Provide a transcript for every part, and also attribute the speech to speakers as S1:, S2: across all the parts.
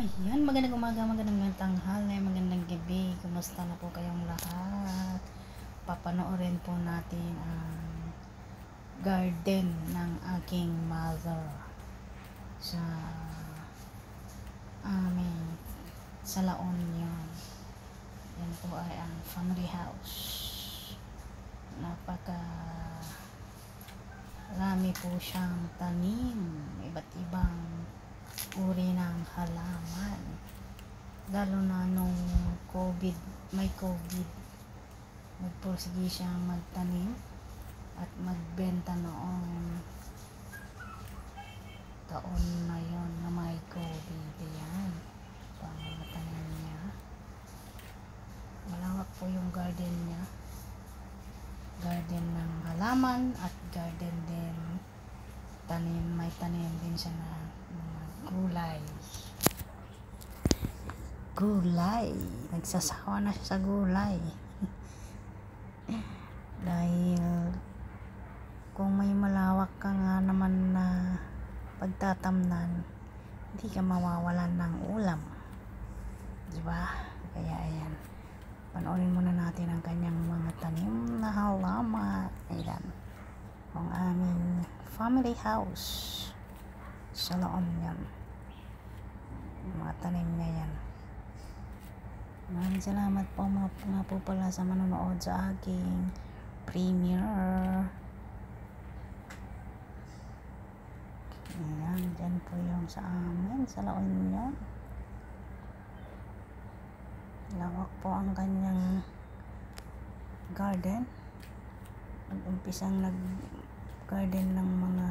S1: Ayan, magandang umaga, magandang tanghali, magandang gabi. Kumusta na po kayong lahat? Papanoorin po natin ang garden ng aking mother sa amin sa La Union. Yan po ay ang family house. Napaka rami po siyang tanim, iba't ibang uri ng halaman. Lalo na nung COVID, may COVID, nagpursige siyang magtanim at magbenta noong taon na yon na may COVID. Yan, pangatanim niya. Malawak po yung garden niya. Garden ng halaman at garden din tanim, may tanim din siya na mga gulay, nagsasawa na siya sa gulay. Dahil kung may malawak ka nga naman na pagtatamnan, hindi ka mawawalan ng ulam, diba? Kaya ayan, panoorin muna natin ang kanyang mga tanim na halaman. Ayan, ang aming family house sa La Union. Mga tanim niya yan. Maraming salamat po nga po pala sa manonood sa aking premiere. Ayan, dyan po yung sa amin sa La Union. Lawak po ang kanyang garden. Nag-umpisang nag-garden ng mga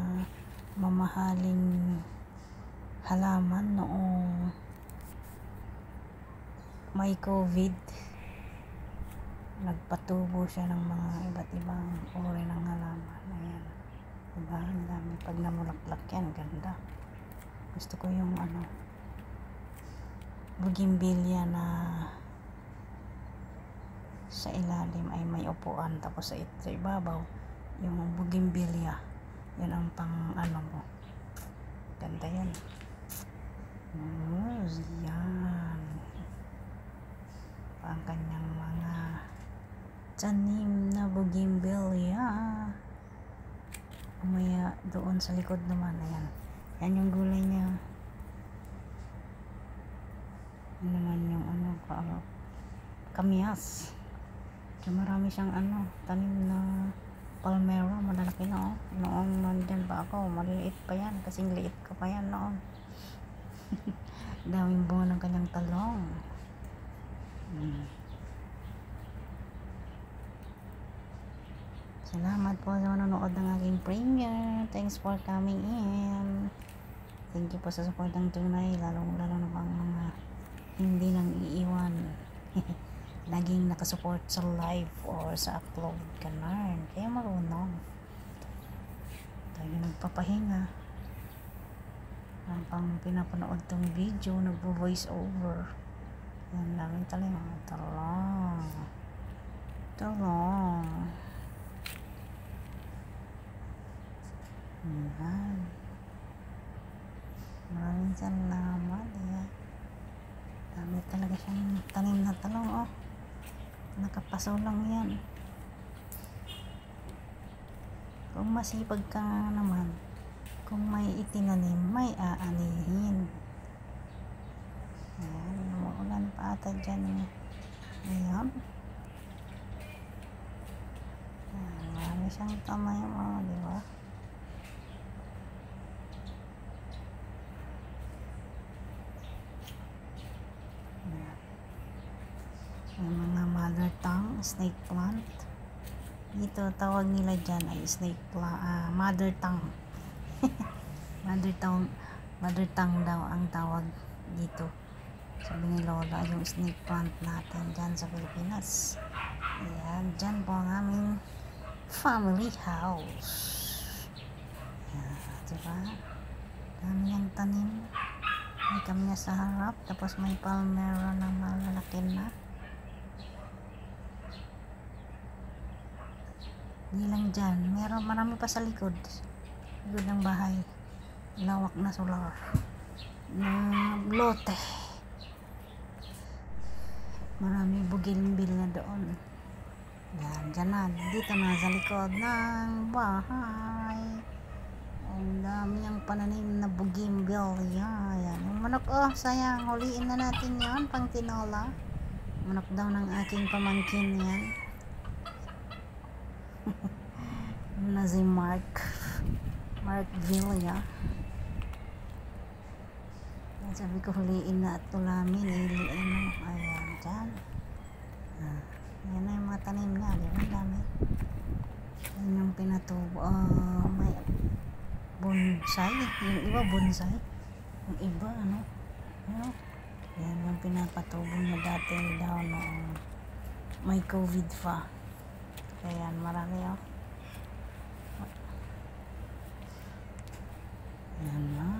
S1: mamahaling halaman noong may COVID. Nagpatubo siya ng mga iba't ibang uri ng halaman. Ayan, diba? Ang dami. Pag namulaklak yan, ganda. Gusto ko yung bougainvillea na sa ilalim ay may upuan, tapos sa ibabaw yung bougainvillea, yun ang pang mo, ganda yan. Yan ang kanyang mga tanim na bougainvillea. Umaya doon sa likod naman, ayan, yan yung gulay niya. Yan naman yung kamyas. So, marami siyang tanim na palmera, malalaki na noong nandyan pa ako, maliliit pa yan, kasing liit ko pa yan noon. Daming bunga ng kanyang talong. Salamat po sa manonood ng aking premiere. Thanks for coming in. Thank you po sa support ng tunay, lalo na pang mga hindi nang iiwan. Laging nakasupport sa live or sa upload, ganun. Kaya marunong tayo nagpapahinga habang pinapanood tong video, nagvo-voice over. Yan, daming talim. Talong. Yan, maraming salamat. Yan, dami talaga siyang tanim na talong. Nakapaso lang yan. Kung masipag ka naman, kung may itinanim, may aanihin. Ayan, umuulan pa ata dyan. Ayan, marami siyang tanim, diba? Yung mga mother tongue, snake plant. Dito, tawag nila dyan ay snake plant, mother tongue. mother tongue daw ang tawag dito. Sabi ni Lola, yung snake plant natin dyan sa Pilipinas. Ayan, dyan po ang aming family house. Ayan, diba? Dami yung tanim. May kamyas sa harap, tapos may palmera na malalaki na. Di lang dyan, marami pa sa likod ng bahay. Lawak na solar. na lote. Marami bougainville na doon. Yan, dyan na. Dito na sa likod ng bahay. Ang dami ang pananim na bougainville. Yan. Yung manok, oh, sayang. Huliin na natin yan, pang tinola. Manok daw ng aking pamangkin yan. Na si Mark Villa. Sabi ko huliin na at tulamin, ayan, dyan. Ayan na yung mga tanim niya, di ba? Dami. Ayan yung pinatubo. May bonsai. Yung iba bonsai. Yung iba, ano? Ayan yung pinapatubo niya dati daw noong may COVID pa. Ayan, marami, oh. Ayan na.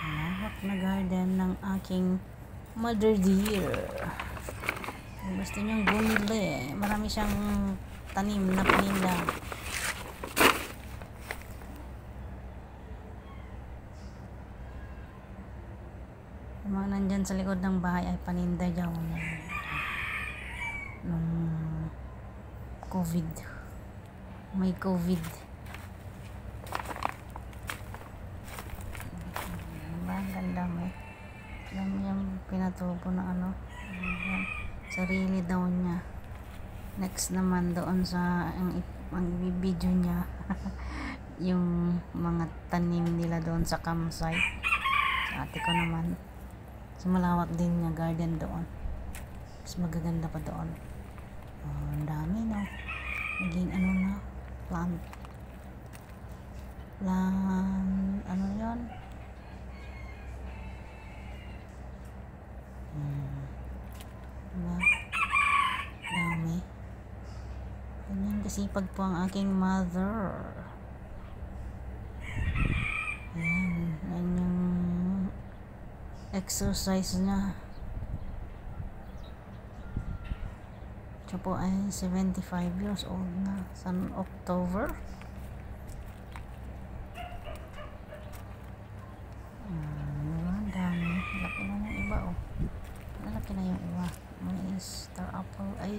S1: Malawak na garden ng aking mother dear. Kung gusto niyang bumili, marami siyang tanim na paninda. Yung mga nandyan sa likod ng bahay ay paninda daw nung COVID. May COVID. Ganda mo. Dami yung pinatubo na ano. Sarili daw niya. Next naman doon sa ang video niya yung mga tanim nila doon sa campsite. Sa ate ko naman. So malawak din niya garden doon. Mas magaganda pa doon. Ang dami, no. Naging ano na, plant ano yon. Dami. Ganyan kasipag po ang aking mother. Ayan. Ayan yung exercise niya. Siya po ay 75 years old na. Sa October. Dami. Laki na yung iba, oh. Malaki na yung iba. May star apple. Ay,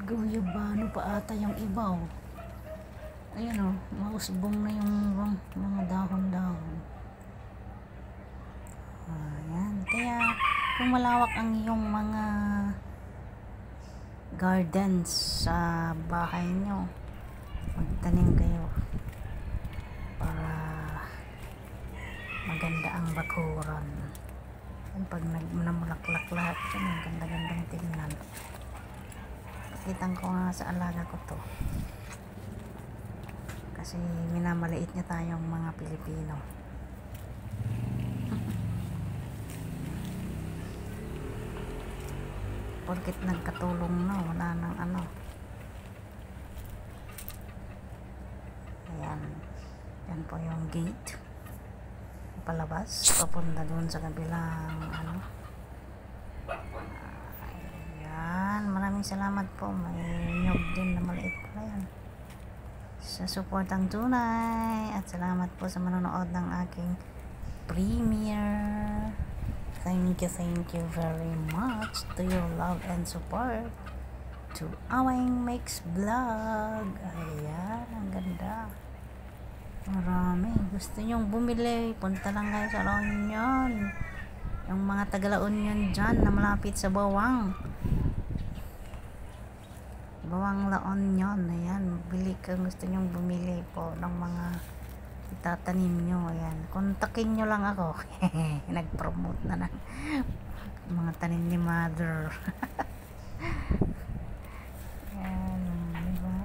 S1: guyabano pa ata yung iba, oh. Ayan, oh. Mausbong na yung mga dahon-dahon. Ayan. Kaya, kung malawak ang iyong mga gardens sa bahay nyo, magtanim kayo para maganda ang bakuran. Pag namulaklak lahat yan, ang ganda-gandang tingnan. Pakitan ko nga sa alaga ko to, kasi minamaliit niya tayong mga Pilipino. Porkit nagkatulong na, wala nang ano. Ayan. Yan po yung gate palabas papunta doon sa kabilang ano. Ayan, maraming salamat po. May nyog din na maliit pala yan sa suportang tunay, at salamat po sa manonood ng aking premiere. Thank you very much to your love and support to Aweng Makes Vlog. Ayan, ang ganda. Marami. Gusto nyong bumili, punta lang kayo sa La Union. Yung mga taga La Union dyan na malapit sa Bawang La Union. Ayan, bili ka. Gusto nyong bumili po ng mga itatanim nyo. Ayan, kontakin nyo lang ako. Nag-promote na ng mga tanim ni mother. Ayan, diba?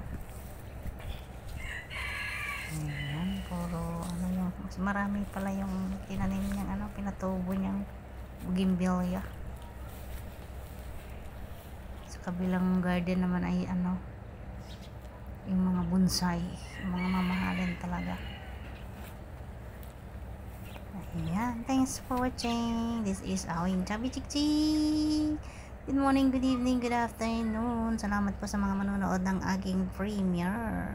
S1: Ayan, puro ano yung, mas marami pala yung tinanim niyang ano, pinatubo niyang bougainvillea. Sa kabilang garden naman ay ano, yung mga bonsai, yung mga mamahalin talaga. Ayan, thanks for watching. This is Aweng Chubby Chick Chick. Good morning, good evening, good afternoon. Salamat po sa mga manonood ng aking premiere.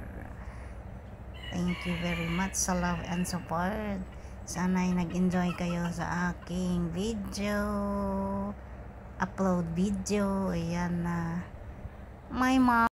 S1: Thank you very much sa love and support. Sana ay nag-enjoy kayo sa aking video, upload video. Ayan na. My mom.